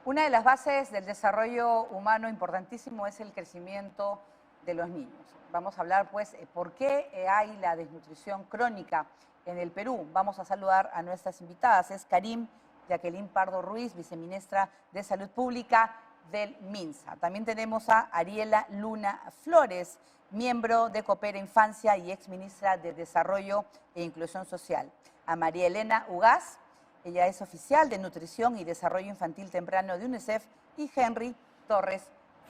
Una de las bases del desarrollo humano importantísimo es el crecimiento de los niños. Vamos a hablar, pues, por qué hay la desnutrición crónica en el Perú. Vamos a saludar a nuestras invitadas. Es Karim Jacqueline Pardo Ruiz, viceministra de Salud Pública del MINSA. También tenemos a Ariela Luna Flores, miembro de Coopera Infancia y exministra de Desarrollo e Inclusión Social. A María Elena Ugaz, ella es oficial de Nutrición y Desarrollo Infantil Temprano de UNICEF, y Henry Torres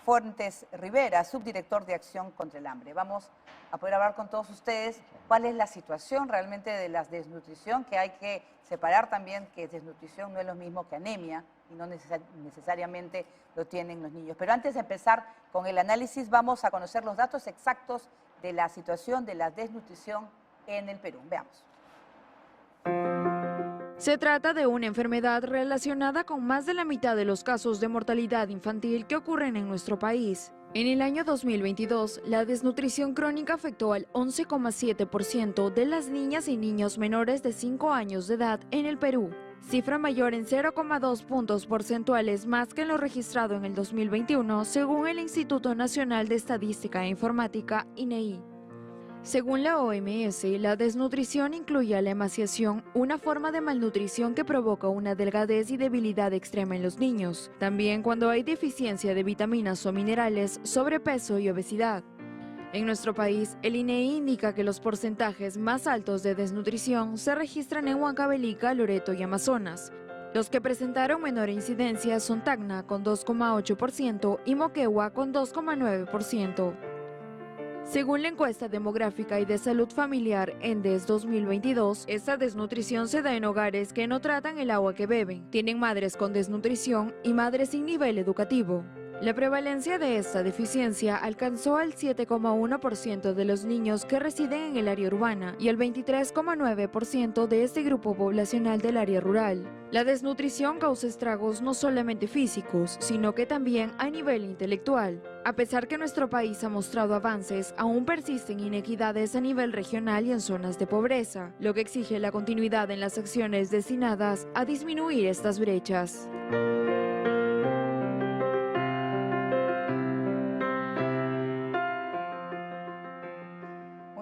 Fuentes Rivera, subdirector de Acción contra el Hambre. Vamos a poder hablar con todos ustedes cuál es la situación realmente de la desnutrición, que hay que separar también que desnutrición no es lo mismo que anemia y no necesariamente lo tienen los niños. Pero antes de empezar con el análisis, vamos a conocer los datos exactos de la situación de la desnutrición en el Perú. Veamos. Se trata de una enfermedad relacionada con más de la mitad de los casos de mortalidad infantil que ocurren en nuestro país. En el año 2022, la desnutrición crónica afectó al 11,7% de las niñas y niños menores de 5 años de edad en el Perú, cifra mayor en 0,2 puntos porcentuales más que en lo registrado en el 2021, según el Instituto Nacional de Estadística e Informática, INEI. Según la OMS, la desnutrición incluye la emaciación, una forma de malnutrición que provoca una delgadez y debilidad extrema en los niños. También cuando hay deficiencia de vitaminas o minerales, sobrepeso y obesidad. En nuestro país, el INEI indica que los porcentajes más altos de desnutrición se registran en Huancavelica, Loreto y Amazonas. Los que presentaron menor incidencia son Tacna con 2,8% y Moquegua con 2,9%. Según la encuesta demográfica y de salud familiar ENDES 2022, esta desnutrición se da en hogares que no tratan el agua que beben, tienen madres con desnutrición y madres sin nivel educativo. La prevalencia de esta deficiencia alcanzó al 7,1% de los niños que residen en el área urbana y el 23,9% de este grupo poblacional del área rural. La desnutrición causa estragos no solamente físicos, sino que también a nivel intelectual. A pesar que nuestro país ha mostrado avances, aún persisten inequidades a nivel regional y en zonas de pobreza, lo que exige la continuidad en las acciones destinadas a disminuir estas brechas.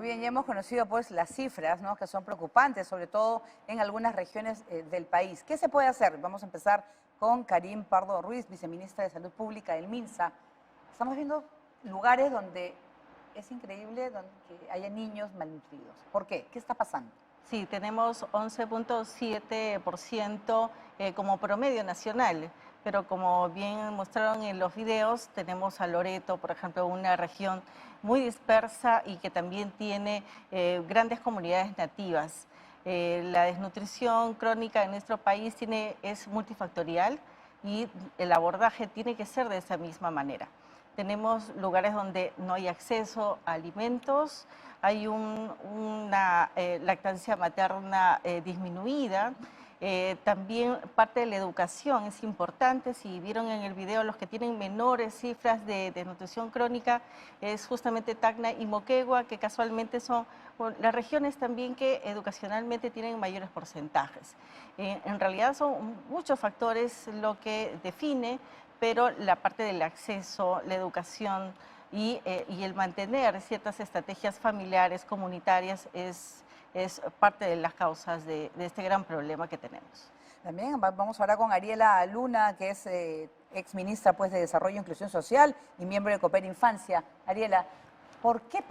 Bien, ya hemos conocido pues las cifras, ¿no?, que son preocupantes, sobre todo en algunas regiones del país. ¿Qué se puede hacer? Vamos a empezar con Karim Pardo Ruiz, viceministra de Salud Pública del MINSA. Estamos viendo lugares donde es increíble que haya niños malnutridos. ¿Por qué? ¿Qué está pasando? Sí, tenemos 11,7% como promedio nacional, pero como bien mostraron en los videos, tenemos a Loreto, por ejemplo, una región muy dispersa y que también tiene grandes comunidades nativas. La desnutrición crónica en nuestro país es multifactorial y el abordaje tiene que ser de esa misma manera. Tenemos lugares donde no hay acceso a alimentos, hay una lactancia materna disminuida. También parte de la educación es importante. Si vieron en el video, los que tienen menores cifras de desnutrición crónica es justamente Tacna y Moquegua, que casualmente son las regiones también que educacionalmente tienen mayores porcentajes. En realidad son muchos factores lo que define, pero la parte del acceso, la educación y el mantener ciertas estrategias familiares, comunitarias, es parte de las causas de este gran problema que tenemos. También vamos ahora con Ariela Luna, que es exministra pues, de Desarrollo e Inclusión Social y miembro de Coopera Infancia. Ariela, ¿por qué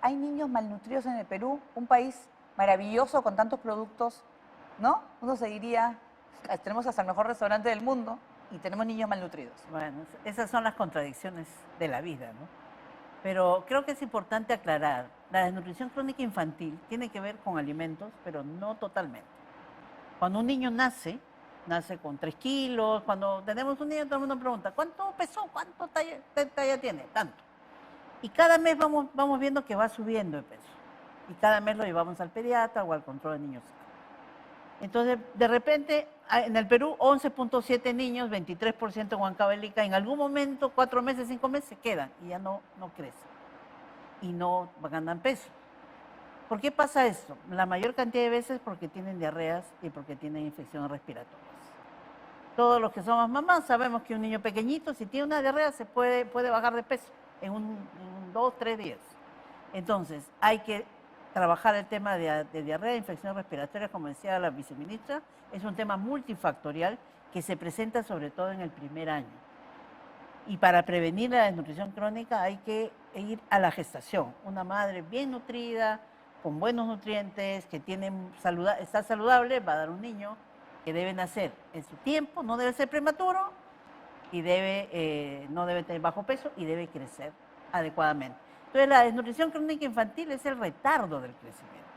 hay niños malnutridos en el Perú? Un país maravilloso con tantos productos, ¿no? Uno se diría, tenemos hasta el mejor restaurante del mundo y tenemos niños malnutridos. Bueno, esas son las contradicciones de la vida, ¿no? Pero creo que es importante aclarar, la desnutrición crónica infantil tiene que ver con alimentos, pero no totalmente. Cuando un niño nace con 3 kilos, cuando tenemos un niño todo el mundo pregunta, ¿cuánto pesó? ¿Cuánto talla tiene? Tanto. Y cada mes vamos viendo que va subiendo de peso. Y cada mes lo llevamos al pediatra o al control de niños. Entonces, de repente, en el Perú, 11,7 niños, 23% en Huancavelica, en algún momento, 4 meses, 5 meses, se quedan y ya no crecen. Y no ganan peso. ¿Por qué pasa esto? La mayor cantidad de veces porque tienen diarreas y porque tienen infecciones respiratorias. Todos los que somos mamás sabemos que un niño pequeñito, si tiene una diarrea, puede bajar de peso en 2, 3 días. Entonces, hay que trabajar el tema de diarrea e infecciones respiratorias, como decía la viceministra. Es un tema multifactorial que se presenta sobre todo en el primer año. Y para prevenir la desnutrición crónica hay que ir a la gestación. Una madre bien nutrida, con buenos nutrientes, que está saludable, va a dar un niño que debe nacer en su tiempo, no debe ser prematuro y no debe tener bajo peso y debe crecer adecuadamente. Entonces, la desnutrición crónica infantil es el retardo del crecimiento,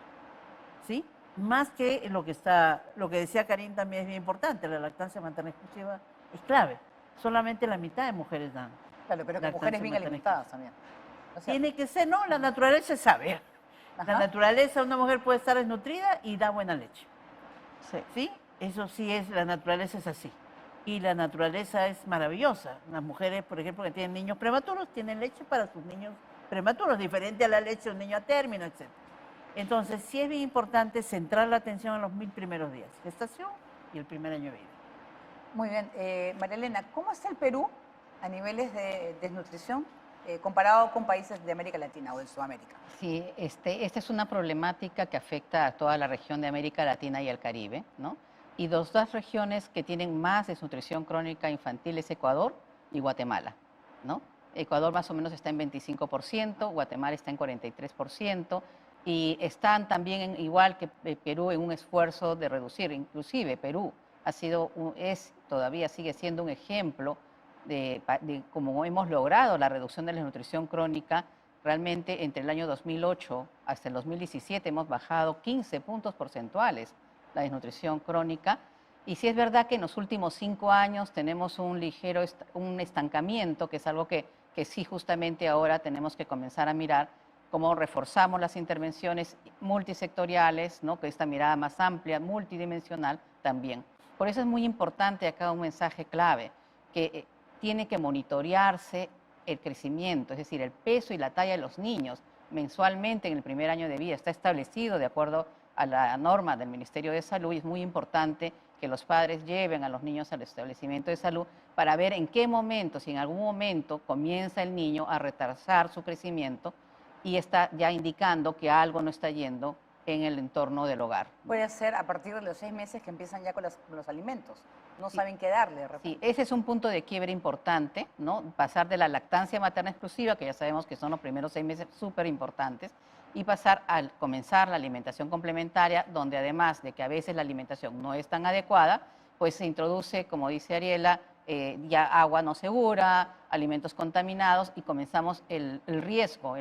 ¿sí? Más que lo que decía Karin también es bien importante, la lactancia materna exclusiva es clave. Solamente la mitad de mujeres dan. Claro, pero que mujeres bien alimentadas también. O sea, tiene que ser, no, la naturaleza es sabia. Ajá. La naturaleza, una mujer puede estar desnutrida y da buena leche. Sí. ¿Sí? Eso sí es, la naturaleza es así. Y la naturaleza es maravillosa. Las mujeres, por ejemplo, que tienen niños prematuros, tienen leche para sus niños prematuros, diferente a la leche de un niño a término, etc. Entonces, sí es bien importante centrar la atención en los 1000 primeros días, gestación y el primer año de vida. Muy bien. María Elena, ¿cómo está el Perú a niveles de desnutrición comparado con países de América Latina o de Sudamérica? Sí, esta es una problemática que afecta a toda la región de América Latina y el Caribe, ¿no? Y dos regiones que tienen más desnutrición crónica infantil es Ecuador y Guatemala, ¿no? Ecuador más o menos está en 25%, Guatemala está en 43%, y están también, igual que Perú, en un esfuerzo de reducir. Inclusive Perú todavía sigue siendo un ejemplo de cómo hemos logrado la reducción de la desnutrición crónica. Realmente entre el año 2008 hasta el 2017 hemos bajado 15 puntos porcentuales la desnutrición crónica. Y sí es verdad que en los últimos 5 años tenemos un ligero estancamiento, que es algo que sí justamente ahora tenemos que comenzar a mirar, cómo reforzamos las intervenciones multisectoriales, ¿no? Que esta mirada más amplia, multidimensional también. Por eso es muy importante acá un mensaje clave, que tiene que monitorearse el crecimiento, es decir, el peso y la talla de los niños mensualmente en el primer año de vida. Está establecido de acuerdo a la norma del Ministerio de Salud y es muy importante que los padres lleven a los niños al establecimiento de salud para ver en qué momento, si en algún momento comienza el niño a retrasar su crecimiento y está ya indicando que algo no está yendo en el entorno del hogar. Puede ser a partir de los 6 meses que empiezan ya con los alimentos. No Sí. saben qué darle. De repente. Sí, ese es un punto de quiebre importante, ¿no? Pasar de la lactancia materna exclusiva, que ya sabemos que son los primeros 6 meses súper importantes, y pasar a comenzar la alimentación complementaria, donde además de que a veces la alimentación no es tan adecuada, pues se introduce, como dice Ariela, ya agua no segura, alimentos contaminados y comenzamos el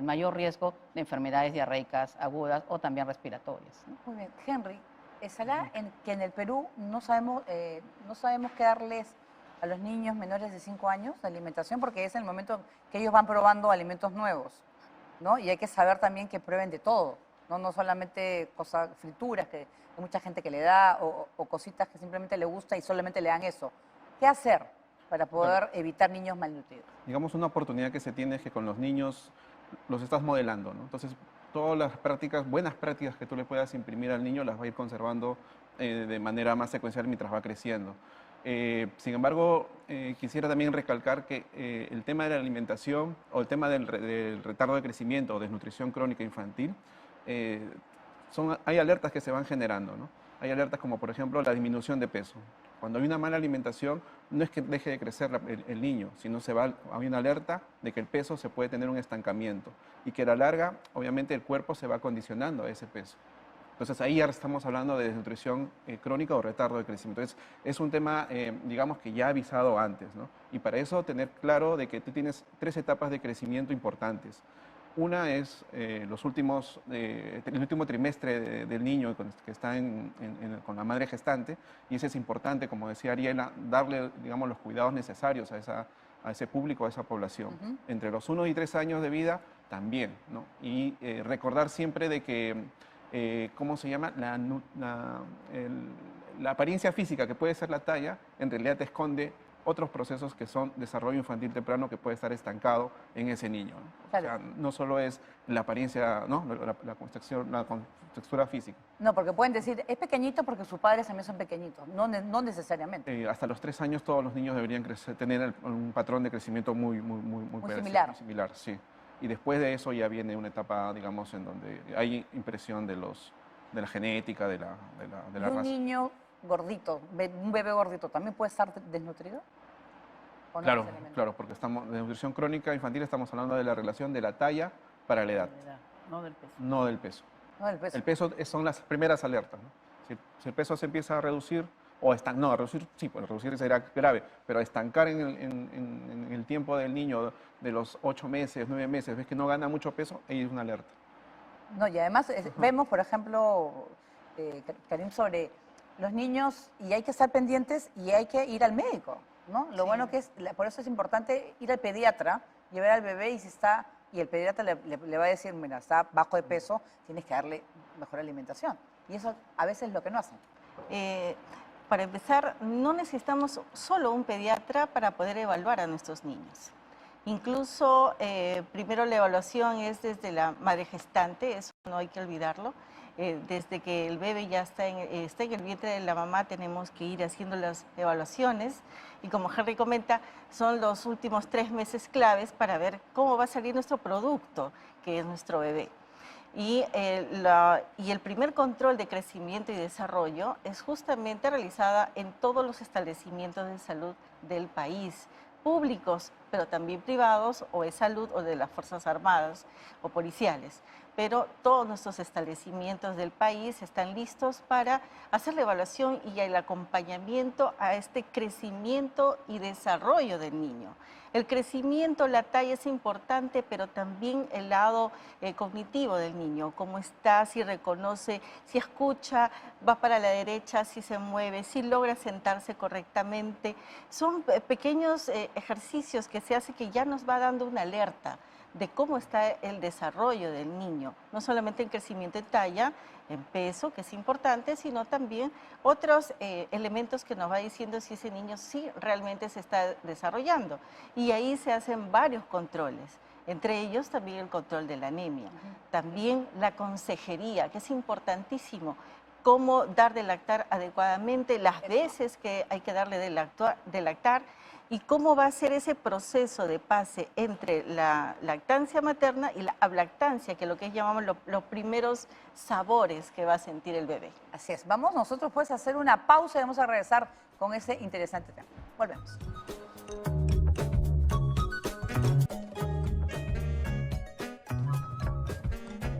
mayor riesgo de enfermedades diarreicas agudas o también respiratorias, ¿no? Muy bien. Henry, ¿será que en el Perú no sabemos qué darles a los niños menores de 5 años de alimentación? Porque es el momento que ellos van probando alimentos nuevos, ¿no? Y hay que saber también que prueben de todo, no solamente frituras que hay mucha gente que le da o cositas que simplemente le gusta y solamente le dan eso. ¿Qué hacer para poder evitar niños malnutridos? Digamos, una oportunidad que se tiene es que con los niños los estás modelando, ¿no? Entonces, todas las prácticas, buenas prácticas que tú le puedas imprimir al niño, las va a ir conservando de manera más secuencial mientras va creciendo. Sin embargo, quisiera también recalcar que el tema de la alimentación o el tema del retardo de crecimiento o desnutrición crónica infantil, hay alertas que se van generando, ¿no? Hay alertas como, por ejemplo, la disminución de peso. Cuando hay una mala alimentación, no es que deje de crecer el niño, sino hay una alerta de que el peso se puede tener un estancamiento y que a la larga, obviamente, el cuerpo se va condicionando a ese peso. Entonces, ahí ya estamos hablando de desnutrición crónica o retardo de crecimiento. Entonces, es un tema, digamos, que ya avisado antes, ¿no? Y para eso, tener claro de que tú tienes 3 etapas de crecimiento importantes. Una es el último trimestre del niño que está con la madre gestante, y ese es importante, como decía Ariela, darle, digamos, los cuidados necesarios a ese público, a esa población. Entre los 1 y 3 años de vida también, ¿no? Y recordar siempre de que, ¿cómo se llama? La apariencia física, que puede ser la talla, en realidad te esconde otros procesos que son desarrollo infantil temprano que puede estar estancado en ese niño, ¿no? Claro. O sea, no solo es la apariencia, ¿no? La contextura física. No, porque pueden decir, es pequeñito porque sus padres también son pequeñitos, no necesariamente. Hasta los 3 años todos los niños deberían tener un patrón de crecimiento muy parecido, similar. muy similar, sí. Y después de eso ya viene una etapa, digamos, en donde hay impresión de la genética, de la ¿Y un raza. niño gordito, un bebé gordito, también puede estar desnutrido? ¿O no Claro, necesariamente? claro, porque de nutrición crónica infantil estamos hablando de la relación de la talla para la edad, No del peso. no del peso. No, el peso. El peso son las primeras alertas, ¿no? Si el peso se empieza a reducir, o no, a reducir, sí, pues reducir será grave, pero a estancar en el tiempo del niño de los 8 meses, 9 meses, ves que no gana mucho peso, ahí es una alerta. No, y además vemos, por ejemplo, Karim, sobre los niños, y hay que estar pendientes y hay que ir al médico, ¿no? Lo Sí. bueno que es, por eso es importante ir al pediatra, llevar al bebé y si está, y el pediatra le va a decir, mira, está bajo de peso, tienes que darle mejor alimentación. Y eso a veces es lo que no hacen. Para empezar, no necesitamos solo un pediatra para poder evaluar a nuestros niños. Incluso, primero la evaluación es desde la madre gestante, eso no hay que olvidarlo. Desde que el bebé ya está en el vientre de la mamá, tenemos que ir haciendo las evaluaciones. Y como Henry comenta, son los últimos 3 meses claves para ver cómo va a salir nuestro producto, que es nuestro bebé. Y el primer control de crecimiento y desarrollo es justamente realizada en todos los establecimientos de salud del país, públicos, pero también privados, o de salud, o de las Fuerzas Armadas o policiales. Pero todos nuestros establecimientos del país están listos para hacer la evaluación y el acompañamiento a este crecimiento y desarrollo del niño. El crecimiento, la talla es importante, pero también el lado cognitivo del niño, cómo está, si reconoce, si escucha, va para la derecha, si se mueve, si logra sentarse correctamente. Son pequeños ejercicios que se hace que ya nos va dando una alerta de cómo está el desarrollo del niño, no solamente en crecimiento en talla, en peso, que es importante, sino también otros elementos que nos va diciendo si ese niño sí realmente se está desarrollando. Y ahí se hacen varios controles, entre ellos también el control de la anemia, también la consejería, que es importantísimo, cómo dar de lactar adecuadamente, las veces que hay que darle de lactar, y cómo va a ser ese proceso de pase entre la lactancia materna y la ablactancia, que es lo que llamamos los primeros sabores que va a sentir el bebé. Así es. Vamos nosotros pues a hacer una pausa y vamos a regresar con ese interesante tema. Volvemos.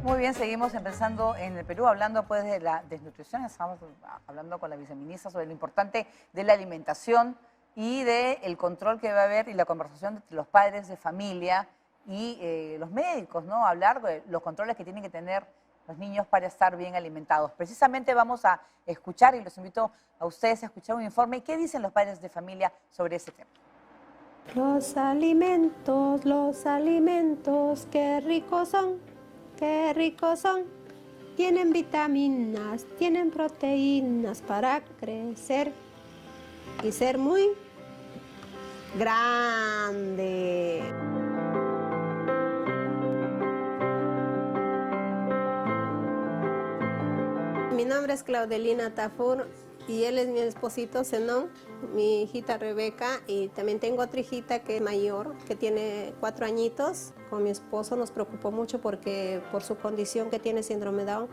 Muy bien, seguimos empezando en el Perú, hablando pues de la desnutrición. Estamos hablando con la viceministra sobre lo importante de la alimentación y del control que va a haber y la conversación entre los padres de familia y los médicos, ¿no? Hablar de los controles que tienen que tener los niños para estar bien alimentados. Precisamente vamos a escuchar, y los invito a ustedes a escuchar un informe. ¿Qué dicen los padres de familia sobre ese tema? Los alimentos, qué ricos son, qué ricos son. Tienen vitaminas, tienen proteínas para crecer y ser muy grande. Mi nombre es Claudelina Tafur y él es mi esposito Zenón, mi hijita Rebeca, y también tengo otra hijita que es mayor, que tiene 4 añitos. Con mi esposo nos preocupó mucho porque por su condición que tiene síndrome Down,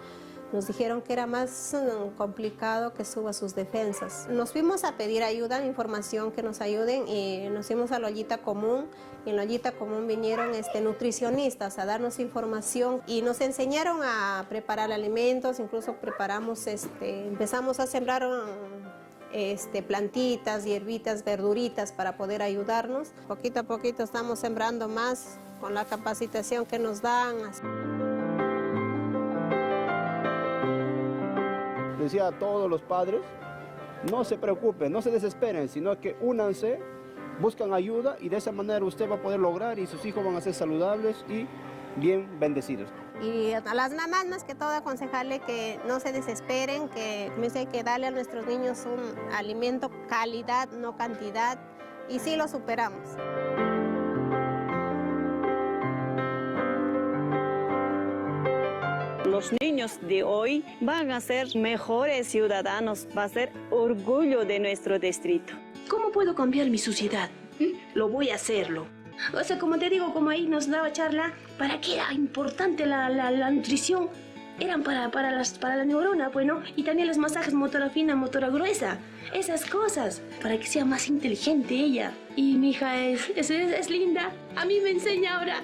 nos dijeron que era más complicado que suba sus defensas. Nos fuimos a pedir ayuda, información que nos ayuden, y nos fuimos a la ollita común. Y en la ollita común vinieron nutricionistas a darnos información y nos enseñaron a preparar alimentos. Incluso preparamos, empezamos a sembrar plantitas, hierbitas, verduritas para poder ayudarnos. Poquito a poquito estamos sembrando más con la capacitación que nos dan. Decía a todos los padres, no se preocupen, no se desesperen, sino que únanse, buscan ayuda, y de esa manera usted va a poder lograr y sus hijos van a ser saludables y bien bendecidos. Y a las mamás, más que todo, aconsejarle que no se desesperen, que hay que darle a nuestros niños un alimento calidad, no cantidad, y sí lo superamos. Los niños de hoy van a ser mejores ciudadanos, va a ser orgullo de nuestro distrito. ¿Cómo puedo cambiar mi sociedad? Lo voy a hacerlo. O sea, como te digo, como ahí nos daba charla, ¿para qué era importante la nutrición? Eran para la neurona, bueno, y también los masajes motora fina, motora gruesa. Esas cosas, para que sea más inteligente ella. Y mi hija es linda. A mí me enseña ahora.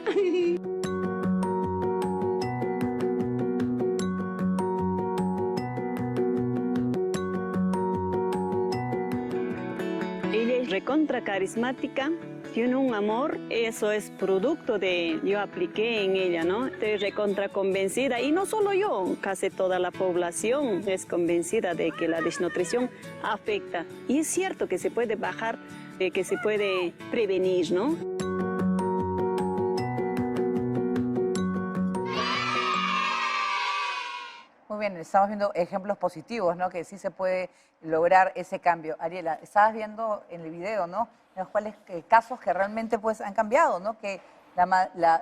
Ella es recontra carismática, tiene un amor, eso es producto de, yo apliqué en ella, ¿no? Estoy recontra convencida, y no solo yo, casi toda la población es convencida de que la desnutrición afecta. Y es cierto que se puede bajar, que se puede prevenir, ¿no? Muy bien, estamos viendo ejemplos positivos, ¿no? Que sí se puede lograr ese cambio. Ariela, estabas viendo en el video, ¿no? En los cuales casos que realmente pues han cambiado, ¿no? Que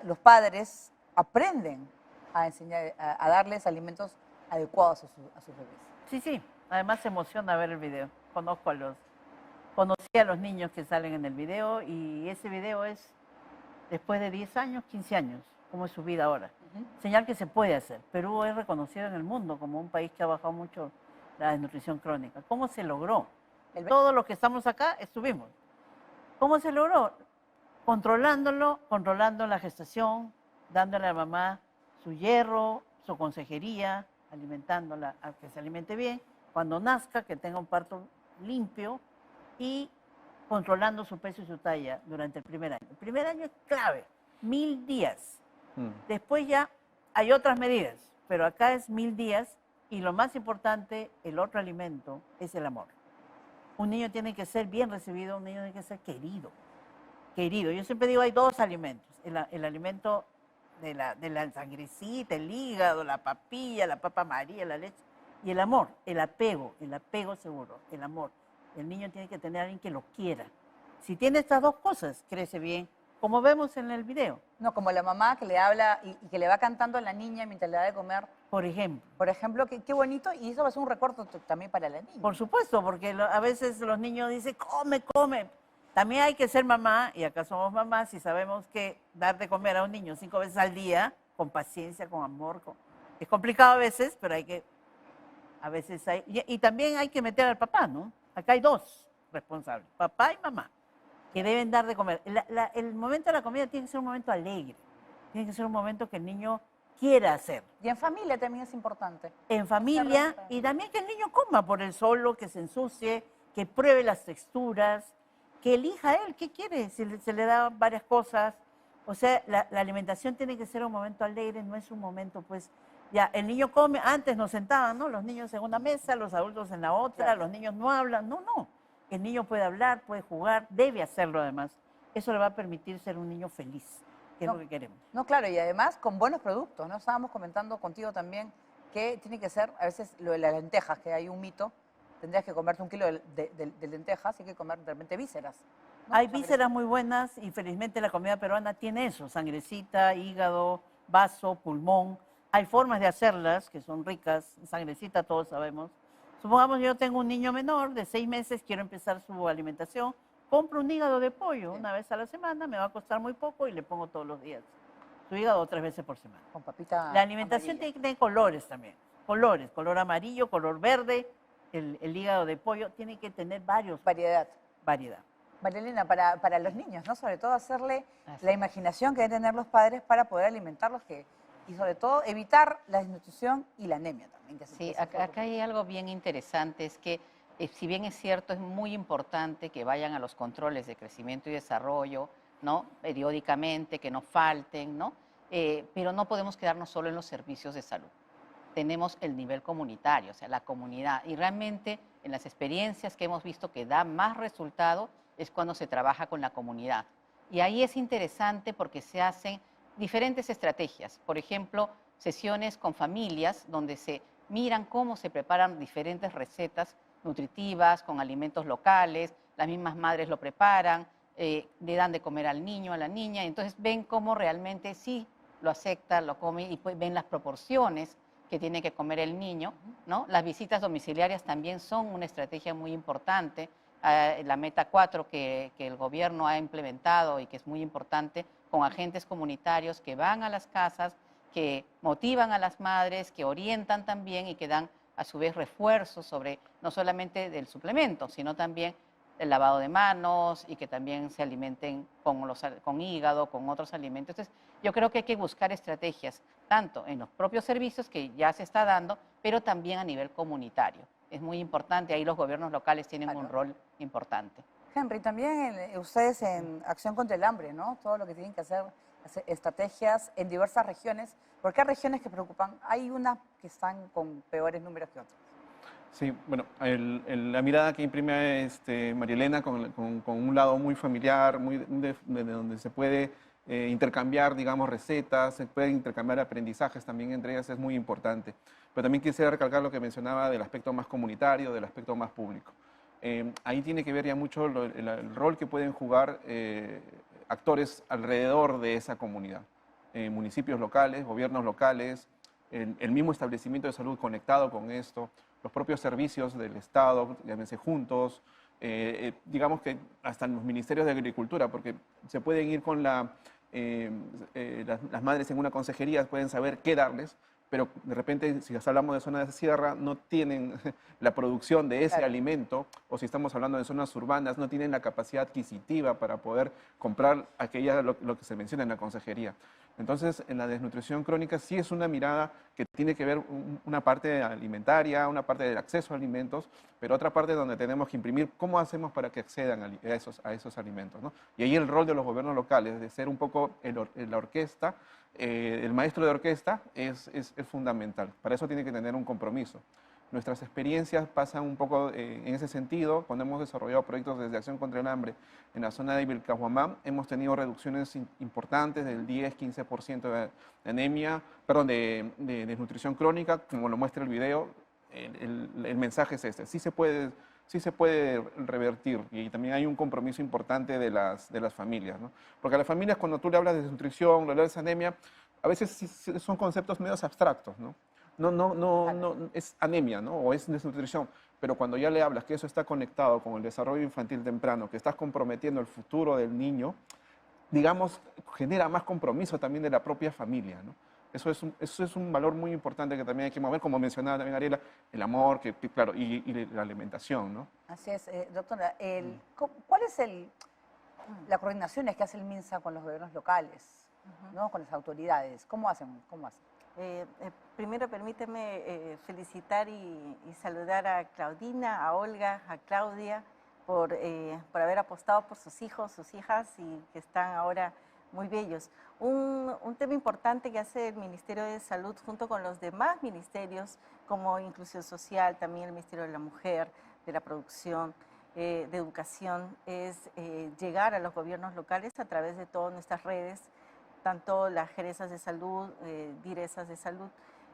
los padres aprenden a enseñar, a darles alimentos adecuados a sus bebés. Sí, sí. Además se emociona ver el video. Conocí a los niños que salen en el video y ese video es después de 10 años, 15 años, cómo es su vida ahora. Señal que se puede hacer. Perú es reconocido en el mundo como un país que ha bajado mucho la desnutrición crónica. ¿Cómo se logró? Todos los que estamos acá estuvimos. ¿Cómo se logró? Controlando la gestación, dándole a la mamá su hierro, su consejería, alimentándola a que se alimente bien, cuando nazca, que tenga un parto limpio y controlando su peso y su talla durante el primer año. El primer año es clave, 1000 días. Después ya hay otras medidas, pero acá es 1000 días y lo más importante, el otro alimento, es el amor. Un niño tiene que ser bien recibido, un niño tiene que ser querido. Querido. Yo siempre digo, hay dos alimentos. El alimento de la sangrecita, el hígado, la papilla, la papa María, la leche. Y el amor, el apego seguro, el amor. El niño tiene que tener a alguien que lo quiera. Si tiene estas dos cosas, crece bien, como vemos en el video. No, como la mamá que le habla y que le va cantando a la niña mientras le da de comer. Por ejemplo. Por ejemplo, qué bonito, y eso va a ser un recuerdo también para la niña. Por supuesto, porque a veces los niños dicen, come, come. También hay que ser mamá, y acá somos mamás, y sabemos que dar de comer a un niño 5 veces al día, con paciencia, con amor, es complicado a veces, pero a veces hay, y también hay que meter al papá, ¿no? Acá hay dos responsables, papá y mamá, que deben dar de comer. El momento de la comida tiene que ser un momento alegre, tiene que ser un momento que el niño quiera hacer. Y en familia también es importante. En familia, y también que el niño coma por él solo, que se ensucie, que pruebe las texturas, que elija él qué quiere, se le da varias cosas. O sea, la alimentación tiene que ser un momento alegre, no es un momento, pues, ya, el niño come, antes nos sentaban, ¿no? Los niños en una mesa, los adultos en la otra, claro. Los niños no hablan, no. El niño puede hablar, puede jugar, debe hacerlo además. Eso le va a permitir ser un niño feliz, que es lo que queremos. No, claro, y además con buenos productos, ¿no? Estábamos comentando contigo también que tiene que ser, a veces, lo de las lentejas, que hay un mito, tendrías que comerte 1 kilo de lentejas y hay que comer realmente vísceras, ¿no? Hay vísceras muy buenas y felizmente la comida peruana tiene eso, sangrecita, hígado, vaso, pulmón. Hay formas de hacerlas que son ricas, sangrecita todos sabemos. Supongamos yo tengo un niño menor de 6 meses, quiero empezar su alimentación, compro un hígado de pollo una vez a la semana, me va a costar muy poco y le pongo todos los días su hígado 3 veces por semana. Con papita La alimentación amarilla. tiene que tener colores también, color amarillo, color verde, el hígado de pollo tiene que tener variedad. María Elena, para los niños, ¿no? Sobre todo hacerle la imaginación que deben tener los padres para poder alimentarlos y sobre todo evitar la desnutrición y la anemia también. Sí, acá hay algo bien interesante, es que si bien es cierto, es muy importante que vayan a los controles de crecimiento y desarrollo, ¿no? Periódicamente, que no falten, ¿no? Pero no podemos quedarnos solo en los servicios de salud. Tenemos el nivel comunitario, o sea, la comunidad. Y realmente en las experiencias que hemos visto que da más resultado es cuando se trabaja con la comunidad. Y ahí es interesante porque se hacen diferentes estrategias. Por ejemplo, sesiones con familias donde se miran cómo se preparan diferentes recetas nutritivas con alimentos locales, las mismas madres lo preparan, le dan de comer al niño, a la niña, entonces ven cómo realmente sí lo acepta, lo come y pues ven las proporciones que tiene que comer el niño, ¿no? Las visitas domiciliarias también son una estrategia muy importante. La Meta 4 que el gobierno ha implementado y que es muy importante, con agentes comunitarios que van a las casas, que motivan a las madres, que orientan también y que dan a su vez refuerzos sobre no solamente del suplemento, sino también el lavado de manos y que también se alimenten con hígado, con otros alimentos. Entonces, yo creo que hay que buscar estrategias, tanto en los propios servicios que ya se está dando, pero también a nivel comunitario. Es muy importante, ahí los gobiernos locales tienen un rol importante. Henry, también ustedes en Acción contra el Hambre, ¿no? Todo lo que tienen que hacer estrategias en diversas regiones. ¿Por qué hay regiones que preocupan? Hay unas que están con peores números que otras. Sí, bueno, la mirada que imprime María Elena con un lado muy familiar, de donde se puede intercambiar, digamos, recetas, se puede intercambiar aprendizajes también entre ellas, es muy importante. Pero también quisiera recalcar lo que mencionaba del aspecto más comunitario, del aspecto más público. Ahí tiene que ver ya mucho el rol que pueden jugar actores alrededor de esa comunidad. Municipios locales, gobiernos locales, el mismo establecimiento de salud conectado con esto, los propios servicios del Estado, llámense juntos, digamos que hasta los ministerios de Agricultura, porque se pueden ir con las madres en una consejería, pueden saber qué darles, pero de repente, si hablamos de zonas de sierra, no tienen la producción de ese alimento, o si estamos hablando de zonas urbanas, no tienen la capacidad adquisitiva para poder comprar lo que se menciona en la consejería. Entonces, en la desnutrición crónica sí es una mirada que tiene que ver una parte alimentaria, una parte del acceso a alimentos, pero otra parte donde tenemos que imprimir cómo hacemos para que accedan a esos alimentos, ¿no? Y ahí el rol de los gobiernos locales, de ser un poco la orquesta, el maestro de orquesta es fundamental. Para eso tiene que tener un compromiso. Nuestras experiencias pasan un poco en ese sentido. Cuando hemos desarrollado proyectos desde Acción contra el Hambre en la zona de Vilcahuamán, hemos tenido reducciones importantes del 10-15% de anemia, perdón, de desnutrición crónica, como lo muestra el video. El mensaje es este: sí se puede revertir, y también hay un compromiso importante de las familias, ¿no? Porque a las familias, cuando tú le hablas de desnutrición, le hablas de anemia, a veces son conceptos medios abstractos, ¿no? No, es anemia, ¿no? O es desnutrición, pero cuando ya le hablas que eso está conectado con el desarrollo infantil temprano, que estás comprometiendo el futuro del niño, digamos, genera más compromiso también de la propia familia, ¿no? Eso es un valor muy importante que también hay que mover, como mencionaba también Ariela, el amor, claro, y la alimentación, ¿no? Así es, doctora. ¿Cuál es la coordinación que hace el MINSA con los gobiernos locales, ¿no? Con las autoridades? ¿Cómo hacen? Primero permíteme felicitar y saludar a Claudina, a Olga, a Claudia por haber apostado por sus hijos, sus hijas, y que están ahora muy bellos. Un tema importante que hace el Ministerio de Salud junto con los demás ministerios, como Inclusión Social, también el Ministerio de la Mujer, de la Producción, de Educación, es llegar a los gobiernos locales a través de todas nuestras redes, tanto las geresas de salud, diresas de salud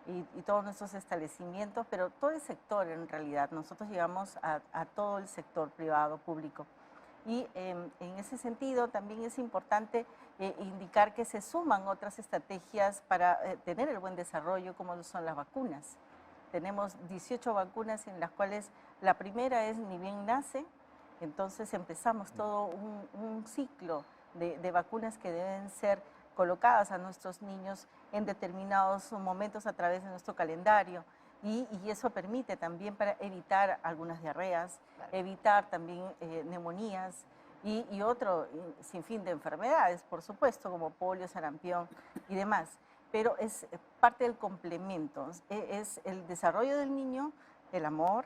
y todos nuestros establecimientos, pero todo el sector en realidad. Nosotros llegamos a todo el sector privado, público. Y en ese sentido también es importante indicar que se suman otras estrategias para tener el buen desarrollo, como son las vacunas. Tenemos 18 vacunas en las cuales la primera es ni bien nace, entonces empezamos todo un ciclo de vacunas que deben ser colocadas a nuestros niños en determinados momentos a través de nuestro calendario, y eso permite también para evitar algunas diarreas, evitar también neumonías y otro sinfín de enfermedades, por supuesto, como polio, sarampión y demás. Pero es parte del complemento, es el desarrollo del niño, el amor,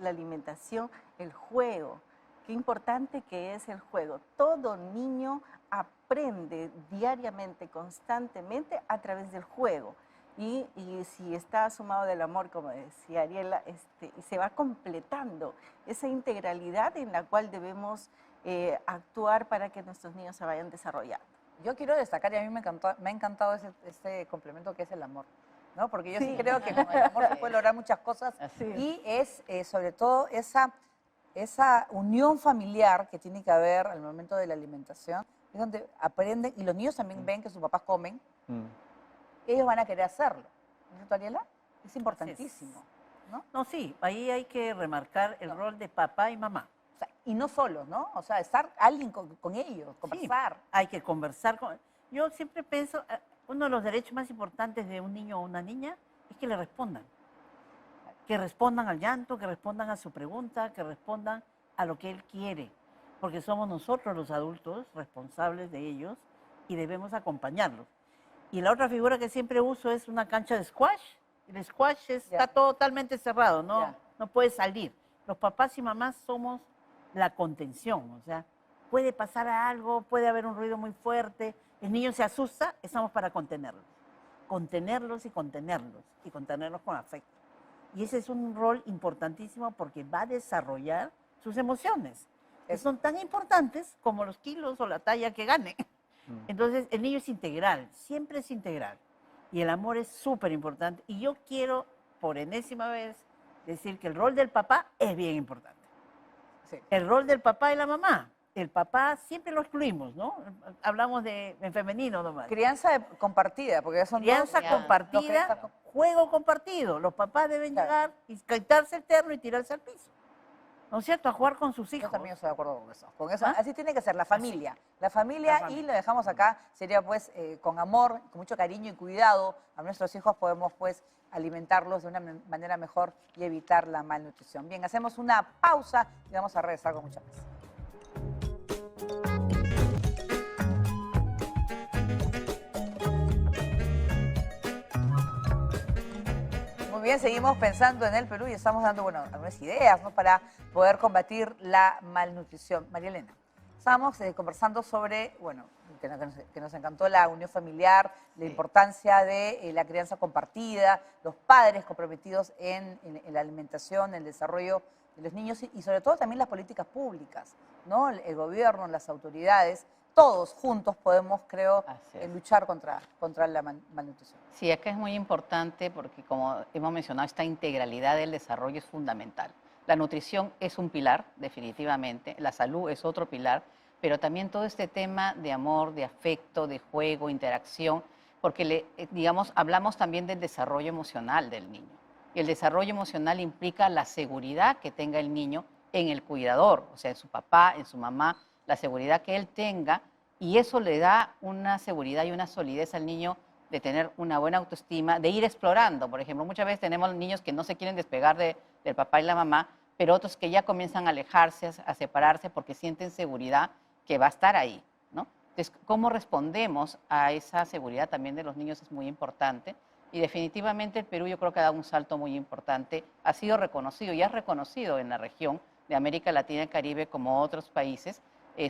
la alimentación, el juego. Qué importante que es el juego. Todo niño aprende diariamente, constantemente a través del juego. Y si está sumado del amor, como decía Ariela, y se va completando esa integralidad en la cual debemos actuar para que nuestros niños se vayan desarrollando. Yo quiero destacar, y a mí me ha encantado ese complemento que es el amor, ¿no? Porque yo sí creo que con el amor se puede lograr muchas cosas, y es sobre todo esa esa unión familiar que tiene que haber al momento de la alimentación, es donde aprenden, y los niños también ven que sus papás comen, ellos van a querer hacerlo. ¿No es cierto, Ariela? Es importantísimo, ¿no? No, sí, ahí hay que remarcar el rol de papá y mamá. O sea, y no solos, ¿no? O sea, estar alguien con ellos, conversar. Sí, hay que conversar con... Yo siempre pienso, uno de los derechos más importantes de un niño o una niña es que le respondan. Que respondan al llanto, que respondan a su pregunta, que respondan a lo que él quiere. Porque somos nosotros los adultos responsables de ellos y debemos acompañarlos. Y la otra figura que siempre uso es una cancha de squash. El squash está totalmente cerrado, no puede salir. Los papás y mamás somos la contención, o sea, puede pasar algo, puede haber un ruido muy fuerte, el niño se asusta, estamos para contenerlos. Contenerlos y contenerlos con afecto. Y ese es un rol importantísimo porque va a desarrollar sus emociones, que son tan importantes como los kilos o la talla que gane. Entonces, el niño es integral, siempre es integral. Y el amor es súper importante. Y yo quiero, por enésima vez, decir que el rol del papá es bien importante. Sí. El rol del papá y la mamá. El papá siempre lo excluimos, ¿no? Hablamos en femenino nomás. Crianza compartida, porque son crianza compartida, juego compartido. Los papás deben llegar y quitarse el terno y tirarse al piso. ¿No es cierto? A jugar con sus hijos. Yo también estoy de acuerdo con eso. Con eso así tiene que ser la familia. La familia, y lo dejamos acá, sería pues con amor, con mucho cariño y cuidado a nuestros hijos podemos pues alimentarlos de una manera mejor y evitar la malnutrición. Bien, hacemos una pausa y vamos a regresar con mucha más. Muy bien, seguimos pensando en el Perú y estamos dando, bueno, algunas ideas, ¿no?, para poder combatir la malnutrición. María Elena, estábamos conversando sobre, bueno, que nos encantó la unión familiar, la importancia de la crianza compartida, los padres comprometidos en la alimentación, en el desarrollo de los niños y sobre todo también las políticas públicas, ¿no? El gobierno, las autoridades. Todos juntos podemos, creo, luchar contra la malnutrición. Sí, acá es muy importante porque, como hemos mencionado, esta integralidad del desarrollo es fundamental. La nutrición es un pilar, definitivamente, la salud es otro pilar, pero también todo este tema de amor, de afecto, de juego, interacción, porque, digamos, hablamos también del desarrollo emocional del niño. Y el desarrollo emocional implica la seguridad que tenga el niño en el cuidador, o sea, en su papá, en su mamá, la seguridad que él tenga, y eso le da una seguridad y una solidez al niño de tener una buena autoestima, de ir explorando. Por ejemplo, muchas veces tenemos niños que no se quieren despegar del papá y la mamá, pero otros que ya comienzan a alejarse, a separarse porque sienten seguridad que va a estar ahí, ¿no? Entonces, cómo respondemos a esa seguridad también de los niños es muy importante, y definitivamente el Perú yo creo que ha dado un salto muy importante, ha sido reconocido y es reconocido en la región de América Latina y Caribe como otros países,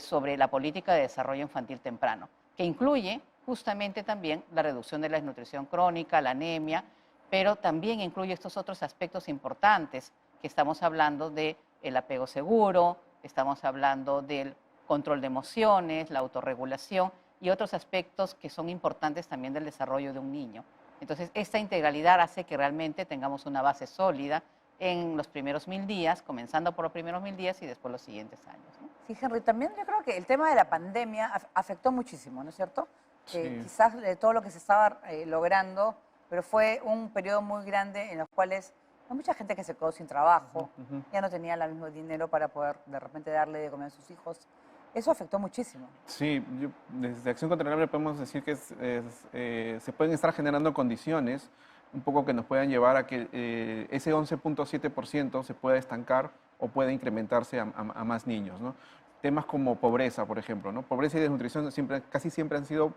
sobre la política de desarrollo infantil temprano, que incluye justamente también la reducción de la desnutrición crónica, la anemia, pero también incluye estos otros aspectos importantes que estamos hablando del apego seguro, estamos hablando del control de emociones, la autorregulación y otros aspectos que son importantes también del desarrollo de un niño. Entonces, esta integralidad hace que realmente tengamos una base sólida en los primeros 1000 días, comenzando por los primeros 1000 días y después los siguientes años, ¿no? Sí, Henry, también yo creo que el tema de la pandemia afectó muchísimo, ¿no es cierto? Sí. Quizás de todo lo que se estaba logrando, pero fue un periodo muy grande en los cuales hay mucha gente que se quedó sin trabajo, ya no tenía el mismo dinero para poder de repente darle de comer a sus hijos. Eso afectó muchísimo. Sí, desde Acción contra el Hambre podemos decir que se pueden estar generando condiciones un poco que nos puedan llevar a que ese 11.7% se pueda estancar o pueda incrementarse a más niños, ¿no? Temas como pobreza, por ejemplo, ¿no? Pobreza y desnutrición casi siempre han sido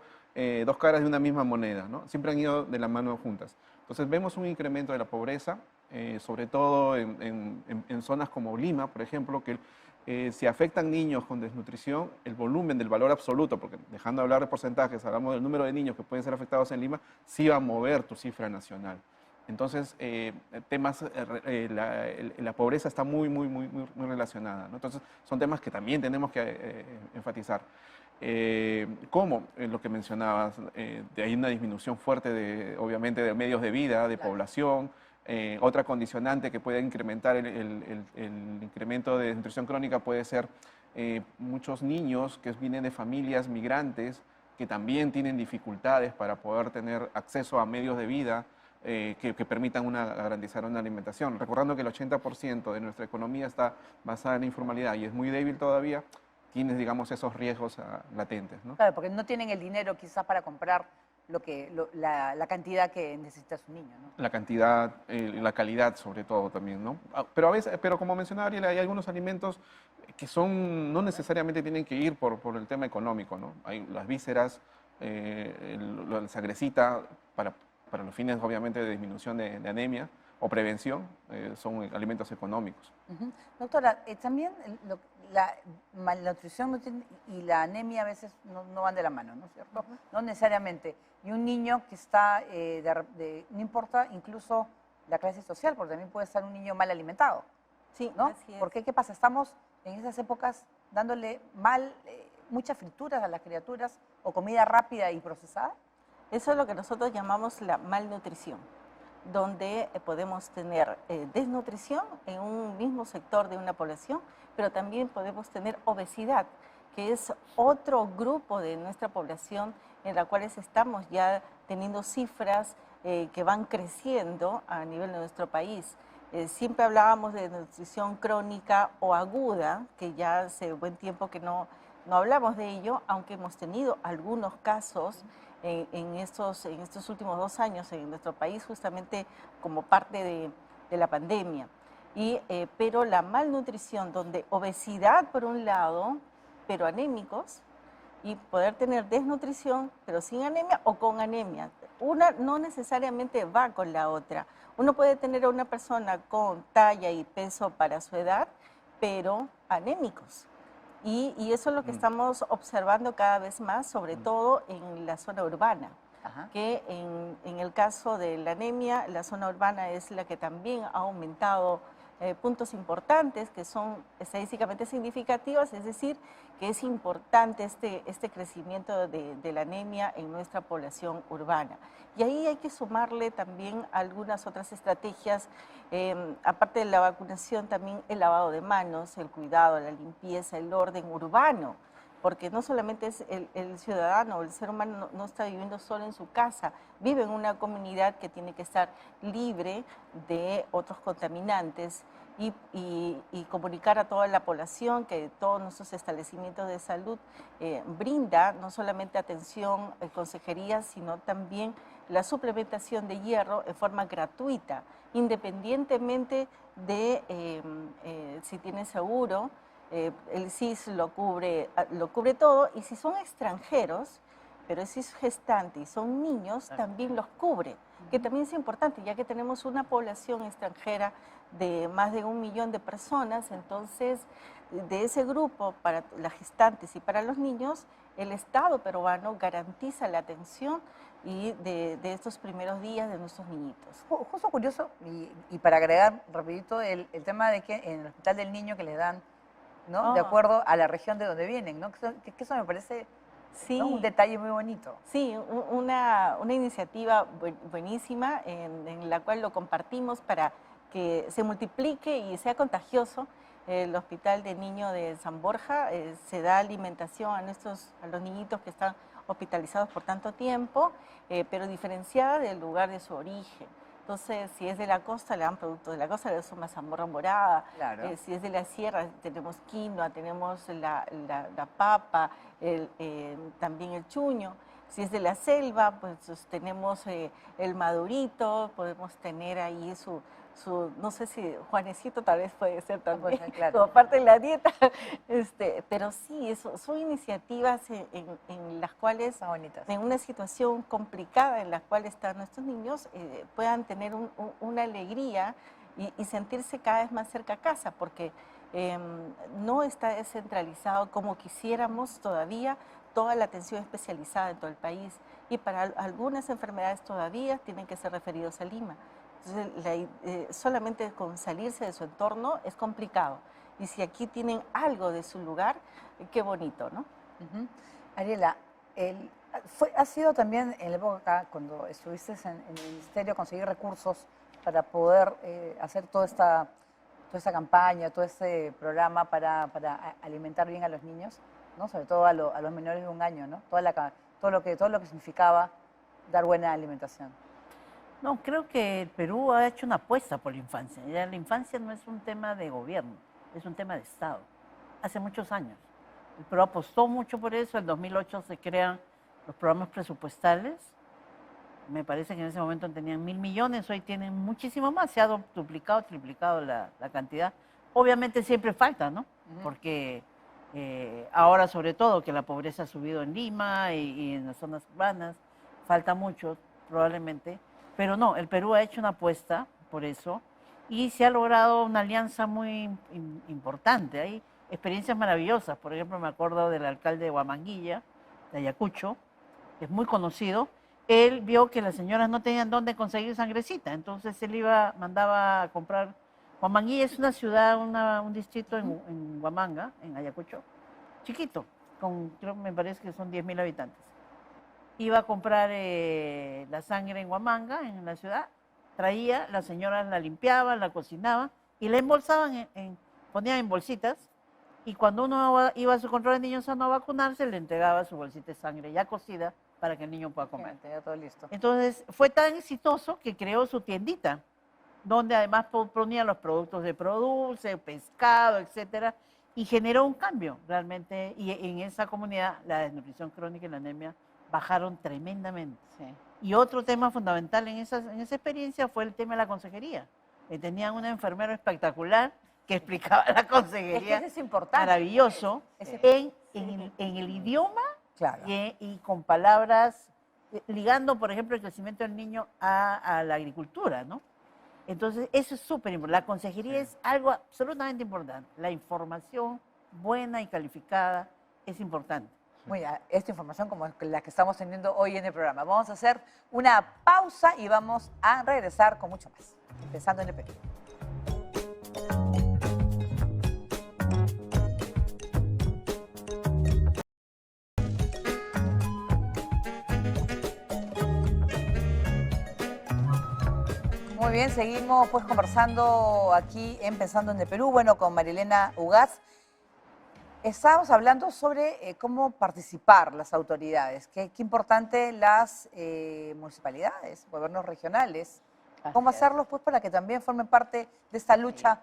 dos caras de una misma moneda, ¿no? Siempre han ido de la mano juntas. Entonces vemos un incremento de la pobreza, sobre todo en zonas como Lima, por ejemplo, que si afectan niños con desnutrición, el volumen del valor absoluto, porque dejando de hablar de porcentajes, hablamos del número de niños que pueden ser afectados en Lima, sí va a mover tu cifra nacional. Entonces, la pobreza está muy relacionada, ¿no? Entonces, son temas que también tenemos que enfatizar. ¿Cómo? Lo que mencionabas, hay una disminución fuerte, obviamente, de medios de vida, de población, Otra condicionante que puede incrementar el incremento de desnutrición crónica puede ser muchos niños que vienen de familias migrantes que también tienen dificultades para poder tener acceso a medios de vida que permitan garantizar una alimentación. Recordando que el 80% de nuestra economía está basada en la informalidad y es muy débil todavía, tienes, digamos, esos riesgos latentes, ¿no? Claro, porque no tienen el dinero quizás para comprar la cantidad que necesita su niño, ¿no? La cantidad, la calidad sobre todo también, ¿no? Pero a veces, pero como mencionaba Ariel, hay algunos alimentos que no necesariamente tienen que ir por el tema económico, ¿no? Hay las vísceras, la sagrecita, para los fines obviamente de disminución de anemia o prevención, son alimentos económicos. Doctora, también la malnutrición y la anemia a veces no van de la mano, ¿no es cierto? No necesariamente. Y un niño que está, no importa incluso la clase social, porque también puede estar un niño mal alimentado. Sí, ¿no? así es. ¿Por qué? ¿Qué pasa? Estamos en esas épocas dándole muchas frituras a las criaturas o comida rápida y procesada. Eso es lo que nosotros llamamos la malnutrición, donde podemos tener desnutrición en un mismo sector de una población, pero también podemos tener obesidad, que es otro grupo de nuestra población en la cual estamos ya teniendo cifras que van creciendo a nivel de nuestro país. Siempre hablábamos de nutrición crónica o aguda, que ya hace buen tiempo que no hablamos de ello, aunque hemos tenido algunos casos en estos últimos 2 años en nuestro país, justamente como parte de la pandemia. Pero la malnutrición, donde obesidad por un lado, pero anémicos, y poder tener desnutrición, pero sin anemia o con anemia. Una no necesariamente va con la otra. Uno puede tener a una persona con talla y peso para su edad, pero anémicos. Y eso es lo que estamos observando cada vez más, sobre todo en la zona urbana. Que en el caso de la anemia, la zona urbana es la que también ha aumentado puntos importantes que son estadísticamente significativos, es decir, que es importante este crecimiento de la anemia en nuestra población urbana. Y ahí hay que sumarle también algunas otras estrategias, aparte de la vacunación, también el lavado de manos, el cuidado, la limpieza, el orden urbano, porque no solamente es el ciudadano o el ser humano no está viviendo solo en su casa, vive en una comunidad que tiene que estar libre de otros contaminantes y comunicar a toda la población que todos nuestros establecimientos de salud brinda no solamente atención, consejería, sino también la suplementación de hierro en forma gratuita, independientemente de si tiene seguro. El SIS lo cubre todo, y si son extranjeros, pero el SIS gestante y son niños, también los cubre, que también es importante, ya que tenemos una población extranjera de más de 1 millón de personas. Entonces, de ese grupo, para las gestantes y para los niños, el Estado peruano garantiza la atención de estos primeros días de nuestros niñitos. Justo curioso, y para agregar rapidito, el tema de que en el Hospital del Niño que les dan, ¿no? De acuerdo a la región de donde vienen, ¿no? Que eso me parece, sí, ¿no? Un detalle muy bonito. Sí, una iniciativa buenísima en la cual lo compartimos para que se multiplique y sea contagioso. El Hospital de Niño de San Borja se da alimentación a los niñitos que están hospitalizados por tanto tiempo, pero diferenciada del lugar de su origen. Entonces, si es de la costa, le dan productos de la costa, le damos mazamorra morada. Claro. Si es de la sierra, tenemos quinoa, tenemos la papa, también el chuño. Si es de la selva, pues tenemos el madurito, podemos tener ahí no sé si Juanecito tal vez puede ser también, claro, como parte de la dieta. Pero sí, son iniciativas en las cuales, en una situación complicada en la cual están nuestros niños, puedan tener una alegría y sentirse cada vez más cerca a casa, porque no está descentralizado como quisiéramos todavía toda la atención especializada en todo el país, y para algunas enfermedades todavía tienen que ser referidos a Lima. Entonces, solamente con salirse de su entorno es complicado. Y si aquí tienen algo de su lugar, qué bonito, ¿no? Ariela, ha sido también en la época cuando estuviste en el Ministerio conseguir recursos para poder hacer toda esta campaña, todo este programa para alimentar bien a los niños, ¿no? Sobre todo a los menores de 1 año, ¿no? Todo lo que significaba dar buena alimentación. No, creo que el Perú ha hecho una apuesta por la infancia. Ya la infancia no es un tema de gobierno, es un tema de Estado. Hace muchos años. El Perú apostó mucho por eso. En 2008 se crean los programas presupuestales. Me parece que en ese momento tenían 1.000 millones, hoy tienen muchísimo más. Se ha duplicado, triplicado la cantidad. Obviamente siempre falta, ¿no? Porque ahora sobre todo que la pobreza ha subido en Lima y en las zonas urbanas, falta mucho probablemente. Pero no, el Perú ha hecho una apuesta por eso y se ha logrado una alianza muy importante. Hay experiencias maravillosas. Por ejemplo, me acuerdo del alcalde de Huamanguilla, de Ayacucho, que es muy conocido. Él vio que las señoras no tenían dónde conseguir sangrecita, entonces él mandaba a comprar. Huamanguilla es una ciudad, un distrito en Huamanga, en Ayacucho, chiquito, me parece que son 10.000 habitantes. Iba a comprar la sangre en Huamanga, en la ciudad, traía, las señoras la limpiaban, la cocinaban y la embolsaban, ponían en bolsitas, y cuando uno iba a su control de niños sano a vacunarse, le entregaba su bolsita de sangre ya cocida para que el niño pueda comer. Ya todo listo. Entonces, fue tan exitoso que creó su tiendita, donde además ponía los productos de Produce, pescado, etcétera, y generó un cambio realmente, y en esa comunidad la desnutrición crónica y la anemia bajaron tremendamente. Sí. Y otro tema fundamental en esa experiencia fue el tema de la consejería. Tenían una enfermera espectacular que explicaba la consejería. Es que eso es importante. Maravilloso, en el idioma, claro, y con palabras, ligando, por ejemplo, el crecimiento del niño a la agricultura, ¿no? Entonces, eso es súper importante. La consejería es algo absolutamente importante. La información buena y calificada es importante. Muy bien, esta información como la que estamos teniendo hoy en el programa. Vamos a hacer una pausa y vamos a regresar con mucho más, pensando en el Perú. Muy bien, seguimos pues conversando aquí en Pensando en el Perú, bueno, con Marilena Ugaz. Estábamos hablando sobre cómo participar las autoridades, qué importante las municipalidades, gobiernos regionales, cómo hacerlos pues para que también formen parte de esta lucha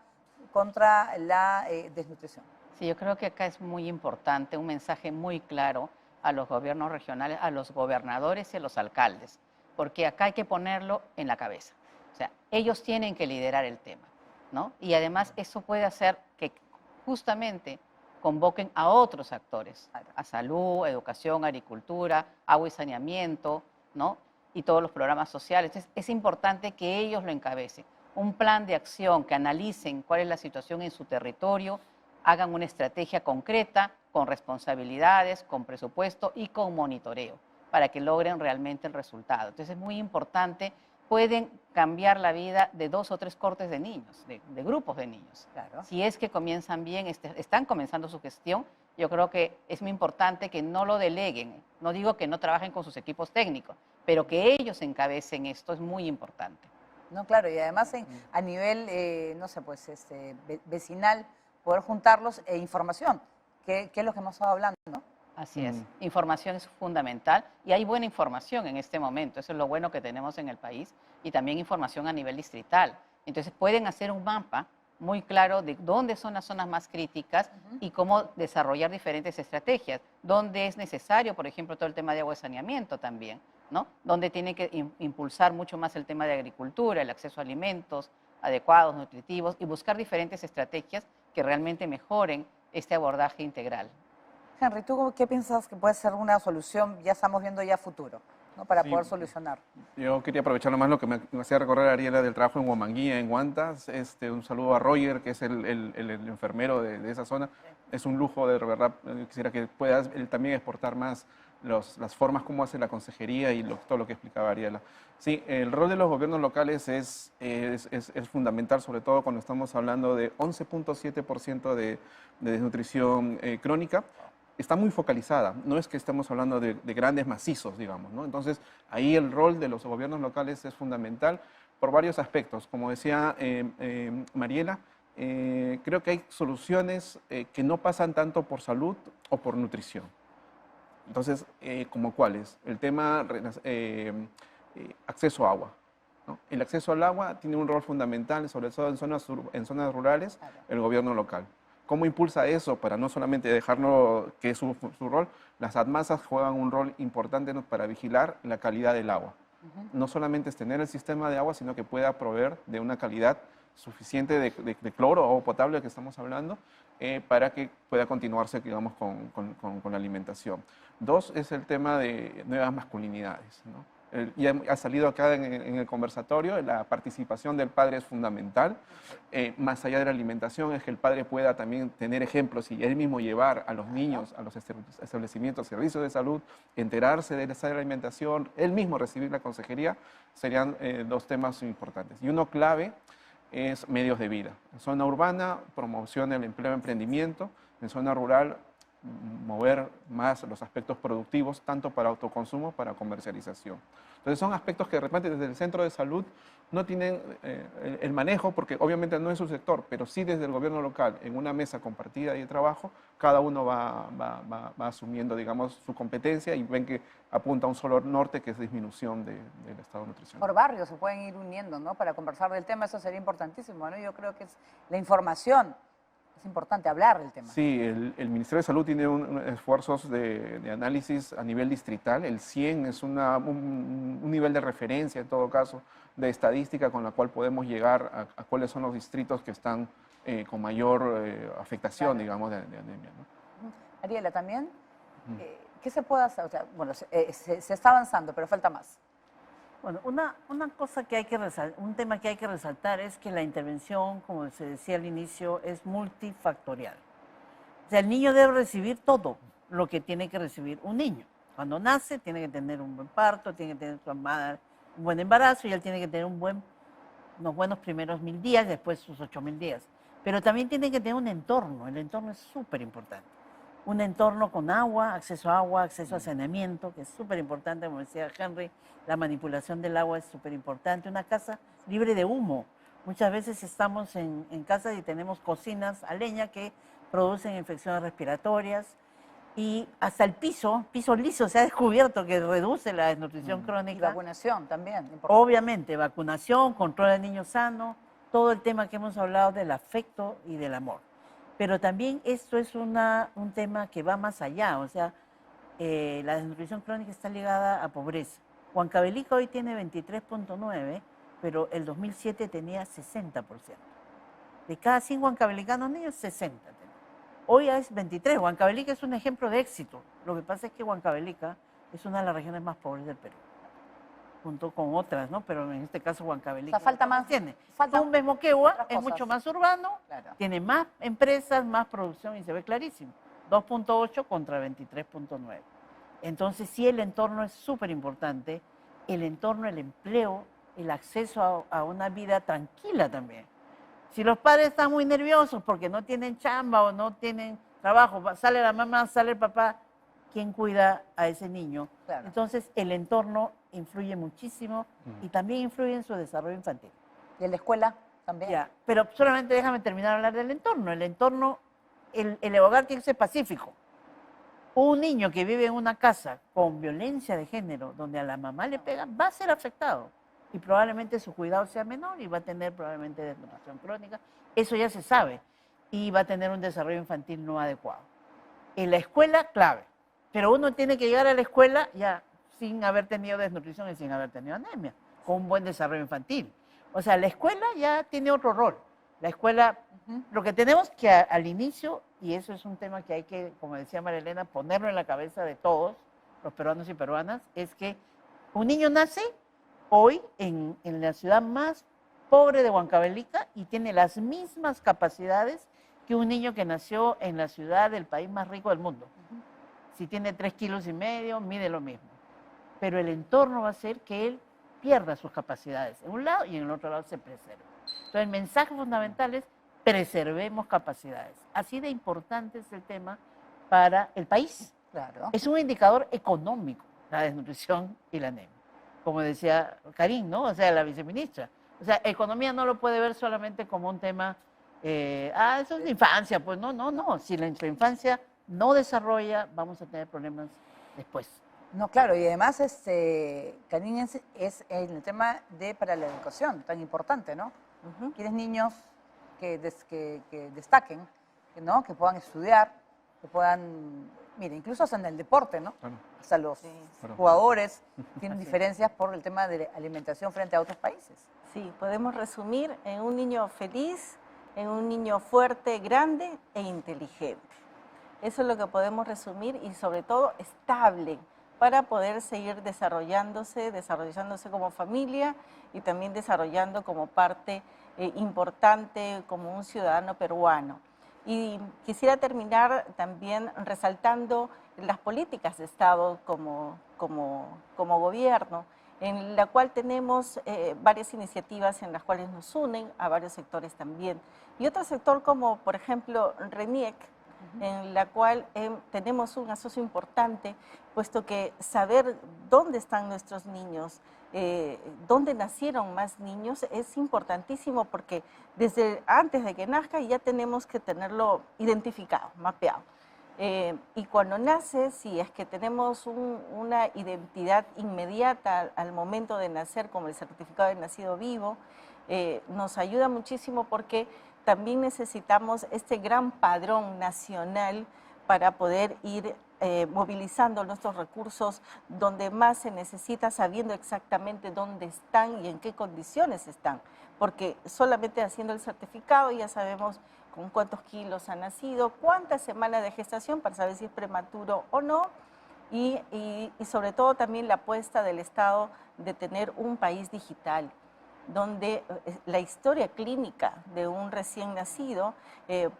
contra la desnutrición. Sí, yo creo que acá es muy importante un mensaje muy claro a los gobiernos regionales, a los gobernadores y a los alcaldes, porque acá hay que ponerlo en la cabeza. O sea, ellos tienen que liderar el tema, ¿no? Y además eso puede hacer que justamente convoquen a otros actores, a salud, educación, agricultura, agua y saneamiento, ¿no? Y todos los programas sociales. Entonces, es importante que ellos lo encabecen. Un plan de acción, que analicen cuál es la situación en su territorio, hagan una estrategia concreta, con responsabilidades, con presupuesto y con monitoreo, para que logren realmente el resultado. Entonces, es muy importante. Pueden cambiar la vida de 2 o 3 cortes de niños, de grupos de niños. Claro. Si es que comienzan bien, están comenzando su gestión, yo creo que es muy importante que no lo deleguen. No digo que no trabajen con sus equipos técnicos, pero que ellos encabecen esto es muy importante. No, claro, y además a nivel, no sé, pues vecinal, poder juntarlos e información, que es lo que hemos estado hablando, ¿no? Así es. Información es fundamental y hay buena información en este momento. Eso es lo bueno que tenemos en el país y también información a nivel distrital. Entonces pueden hacer un mapa muy claro de dónde son las zonas más críticas y cómo desarrollar diferentes estrategias. Dónde es necesario, por ejemplo, todo el tema de agua y saneamiento también, ¿no? Donde tiene que impulsar mucho más el tema de agricultura, el acceso a alimentos adecuados, nutritivos y buscar diferentes estrategias que realmente mejoren este abordaje integral. Henry, ¿tú qué piensas que puede ser una solución? Ya estamos viendo ya futuro, ¿no? Para poder solucionar. Yo quería aprovechar nomás lo que me hacía recorrer Ariela del trabajo en Huamanguilla, en Huantas. Un saludo a Roger, que es el enfermero de esa zona. Es un lujo, de verdad. Quisiera que pueda él también exportar más las formas como hace la consejería y todo lo que explicaba Ariela. Sí, el rol de los gobiernos locales es fundamental, sobre todo cuando estamos hablando de 11.7% de desnutrición crónica. Está muy focalizada, no es que estemos hablando de grandes macizos, digamos, ¿no? Entonces, ahí el rol de los gobiernos locales es fundamental por varios aspectos. Como decía Mariela, creo que hay soluciones que no pasan tanto por salud o por nutrición. Entonces, ¿como cuáles? El tema acceso a agua, ¿no? El acceso al agua tiene un rol fundamental, sobre todo en zonas rurales, el gobierno local. ¿Cómo impulsa eso para no solamente dejarlo que es su rol? Las ADMASAs juegan un rol importante para vigilar la calidad del agua. No solamente es tener el sistema de agua, sino que pueda proveer de una calidad suficiente de cloro o potable que estamos hablando para que pueda continuarse, digamos, con la alimentación. Dos es el tema de nuevas masculinidades, ¿no? Ya ha salido acá en el conversatorio, la participación del padre es fundamental. Más allá de la alimentación, es que el padre pueda también tener ejemplos y él mismo llevar a los niños a los establecimientos, servicios de salud, enterarse de esa alimentación, él mismo recibir la consejería, serían dos temas importantes. Y uno clave es medios de vida. En zona urbana, promoción del empleo y emprendimiento. En zona rural, mover más los aspectos productivos, tanto para autoconsumo como para comercialización. Entonces son aspectos que de repente desde el centro de salud no tienen el manejo, porque obviamente no es su sector, pero sí desde el gobierno local, en una mesa compartida y de trabajo, cada uno va asumiendo, digamos, su competencia y ven que apunta a un solo norte, que es disminución del estado nutricional. Por barrios se pueden ir uniendo, ¿no? Para conversar del tema, eso sería importantísimo, ¿no? Yo creo que es la información. Es importante hablar del tema. Sí, el Ministerio de Salud tiene esfuerzos de análisis a nivel distrital. El 100 es un nivel de referencia, en todo caso, de estadística con la cual podemos llegar a cuáles son los distritos que están con mayor afectación, digamos, de anemia, ¿no? Ariela, ¿también? ¿Qué se puede hacer? O sea, bueno, se está avanzando, pero falta más. Bueno, una cosa que hay que resaltar, un tema que hay que resaltar es que la intervención, como se decía al inicio, es multifactorial. O sea, el niño debe recibir todo lo que tiene que recibir un niño. Cuando nace, tiene que tener un buen parto, tiene que tener su mamá un buen embarazo y él tiene que tener unos buenos primeros 1000 días, después sus 8000 días. Pero también tiene que tener un entorno. El entorno es súper importante. Un entorno con agua, acceso a saneamiento, que es súper importante, como decía Henry, la manipulación del agua es súper importante. Una casa libre de humo. Muchas veces estamos en casas y tenemos cocinas a leña que producen infecciones respiratorias y hasta el piso liso se ha descubierto que reduce la desnutrición crónica. Y vacunación también. Importante. Obviamente, vacunación, control del niño sano, todo el tema que hemos hablado del afecto y del amor. Pero también esto es un tema que va más allá, o sea, la desnutrición crónica está ligada a pobreza. Huancavelica hoy tiene 23.9, pero el 2007 tenía 60%. De cada 100 huancavelicanos niños, 60 tenía. Hoy es 23. Huancavelica es un ejemplo de éxito. Lo que pasa es que Huancavelica es una de las regiones más pobres del Perú, junto con otras, ¿no? Pero en este caso Huancavelica. O sea, falta más. Tiene. Falta Tumbes, Moquegua otras es cosas. mucho más urbano, Claro. tiene más empresas, más producción y se ve clarísimo. 2.8 contra 23.9. Entonces sí, el entorno es súper importante. El entorno, el empleo, el acceso a una vida tranquila también. Si los padres están muy nerviosos porque no tienen chamba o no tienen trabajo, sale la mamá, sale el papá, ¿quién cuida a ese niño? Claro. Entonces el entorno influye muchísimo y también influye en su desarrollo infantil. ¿Y en la escuela también? Ya, pero solamente déjame terminar de hablar del entorno. El entorno, el hogar tiene que ser pacífico. Un niño que vive en una casa con violencia de género, donde a la mamá le pegan, va a ser afectado. Y probablemente su cuidado sea menor y va a tener probablemente desnutrición crónica. Eso ya se sabe. Y va a tener un desarrollo infantil no adecuado. En la escuela, clave. Pero uno tiene que llegar a la escuela ya sin haber tenido desnutrición y sin haber tenido anemia, con un buen desarrollo infantil. O sea, la escuela ya tiene otro rol. La escuela, lo que tenemos que al inicio, y eso es un tema que hay que, como decía María Elena, ponerlo en la cabeza de todos, los peruanos y peruanas, es que un niño nace hoy en la ciudad más pobre de Huancavelica y tiene las mismas capacidades que un niño que nació en la ciudad del país más rico del mundo. Si tiene 3,5 kilos, mide lo mismo. Pero el entorno va a hacer que él pierda sus capacidades en un lado y en el otro lado se preserve. Entonces el mensaje fundamental es preservemos capacidades. Así de importante es el tema para el país. Claro. Es un indicador económico, la desnutrición y la anemia. Como decía Karim, ¿no? O sea, la viceministra. O sea, economía no lo puede ver solamente como un tema, eso es la infancia, pues no. Si la infancia no desarrolla, vamos a tener problemas después. No, claro, y además, Karine, es en el tema para la educación, tan importante, ¿no? Quieres niños que destaquen, ¿no? Que puedan estudiar, que puedan, mira, incluso hasta en el deporte, ¿no? Claro. Hasta los jugadores tienen diferencias por el tema de la alimentación frente a otros países. Sí, podemos resumir en un niño feliz, en un niño fuerte, grande e inteligente. Eso es lo que podemos resumir y sobre todo estable para poder seguir desarrollándose como familia y también desarrollando como parte importante como un ciudadano peruano. Y quisiera terminar también resaltando las políticas de Estado como gobierno, en la cual tenemos varias iniciativas en las cuales nos unen a varios sectores también. Y otro sector como, por ejemplo, RENIEC, en la cual tenemos un asocio importante, puesto que saber dónde están nuestros niños, dónde nacieron más niños, es importantísimo porque desde antes de que nazca ya tenemos que tenerlo identificado, mapeado. Y cuando nace, si es que tenemos una identidad inmediata al momento de nacer, como el certificado de nacido vivo, nos ayuda muchísimo porque también necesitamos este gran padrón nacional para poder ir movilizando nuestros recursos donde más se necesita, sabiendo exactamente dónde están y en qué condiciones están. Porque solamente haciendo el certificado ya sabemos con cuántos kilos ha nacido, cuántas semanas de gestación para saber si es prematuro o no, y sobre todo también la apuesta del Estado de tener un país digital, donde la historia clínica de un recién nacido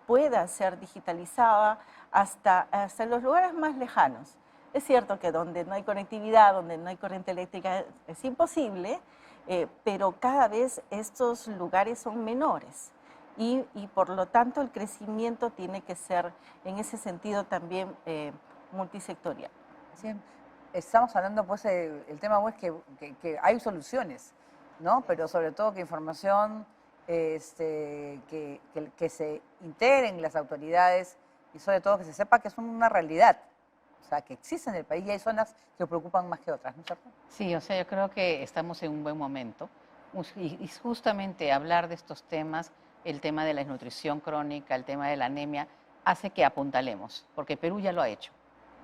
pueda ser digitalizada hasta los lugares más lejanos. Es cierto que donde no hay conectividad, donde no hay corriente eléctrica, es imposible, pero cada vez estos lugares son menores y por lo tanto el crecimiento tiene que ser en ese sentido también multisectorial. Sí, estamos hablando, pues, el tema es que hay soluciones, ¿no? Pero sobre todo que información, que se integren las autoridades y sobre todo que se sepa que es una realidad, o sea, que existe en el país y hay zonas que preocupan más que otras, ¿no es cierto? Sí, o sea, yo creo que estamos en un buen momento y justamente hablar de estos temas, el tema de la desnutrición crónica, el tema de la anemia, hace que apuntalemos, porque Perú ya lo ha hecho,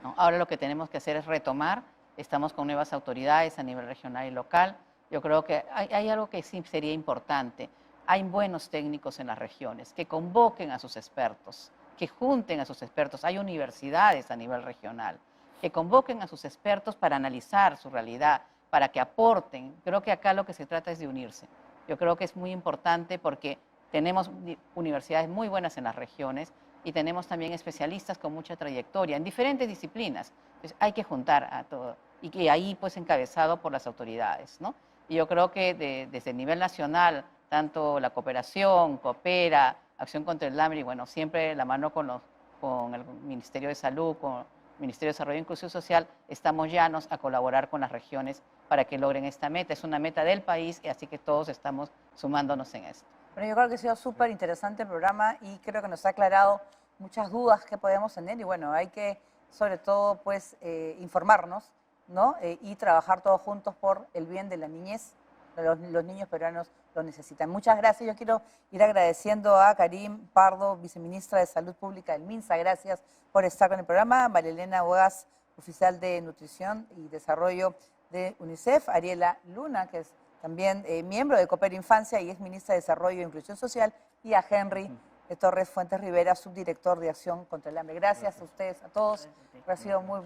¿no? Ahora lo que tenemos que hacer es retomar, estamos con nuevas autoridades a nivel regional y local. Yo creo que hay algo que sí sería importante. Hay buenos técnicos en las regiones que convoquen a sus expertos, que junten a sus expertos. Hay universidades a nivel regional que convoquen a sus expertos para analizar su realidad, para que aporten. Creo que acá lo que se trata es de unirse. Yo creo que es muy importante porque tenemos universidades muy buenas en las regiones y tenemos también especialistas con mucha trayectoria en diferentes disciplinas. Entonces hay que juntar a todo y que ahí pues encabezado por las autoridades, ¿no? Y yo creo que desde el nivel nacional, tanto la cooperación, Coopera, Acción contra el Hambre, y bueno, siempre la mano con el Ministerio de Salud, con el Ministerio de Desarrollo e Inclusión Social, estamos llanos a colaborar con las regiones para que logren esta meta. Es una meta del país y así que todos estamos sumándonos en esto. Bueno, yo creo que ha sido súper interesante el programa y creo que nos ha aclarado muchas dudas que podemos tener y bueno, hay que sobre todo pues informarnos, ¿no? Y trabajar todos juntos por el bien de la niñez. Los niños peruanos lo necesitan. Muchas gracias. Yo quiero ir agradeciendo a Karine Pardo, viceministra de Salud Pública del MINSA. Gracias por estar con el programa. María Elena Huegas, oficial de Nutrición y Desarrollo de UNICEF. Ariela Luna, que es también miembro de Coopera Infancia y es ministra de Desarrollo e Inclusión Social. Y a Henry Torres Fuentes Rivera, subdirector de Acción contra el Hambre. Gracias a ustedes, a todos. Ha sido muy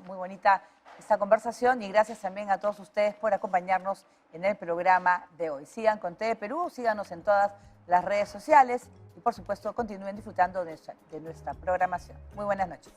bonita esta conversación y gracias también a todos ustedes por acompañarnos en el programa de hoy. Sigan con TV Perú, síganos en todas las redes sociales y por supuesto continúen disfrutando de nuestra programación. Muy buenas noches.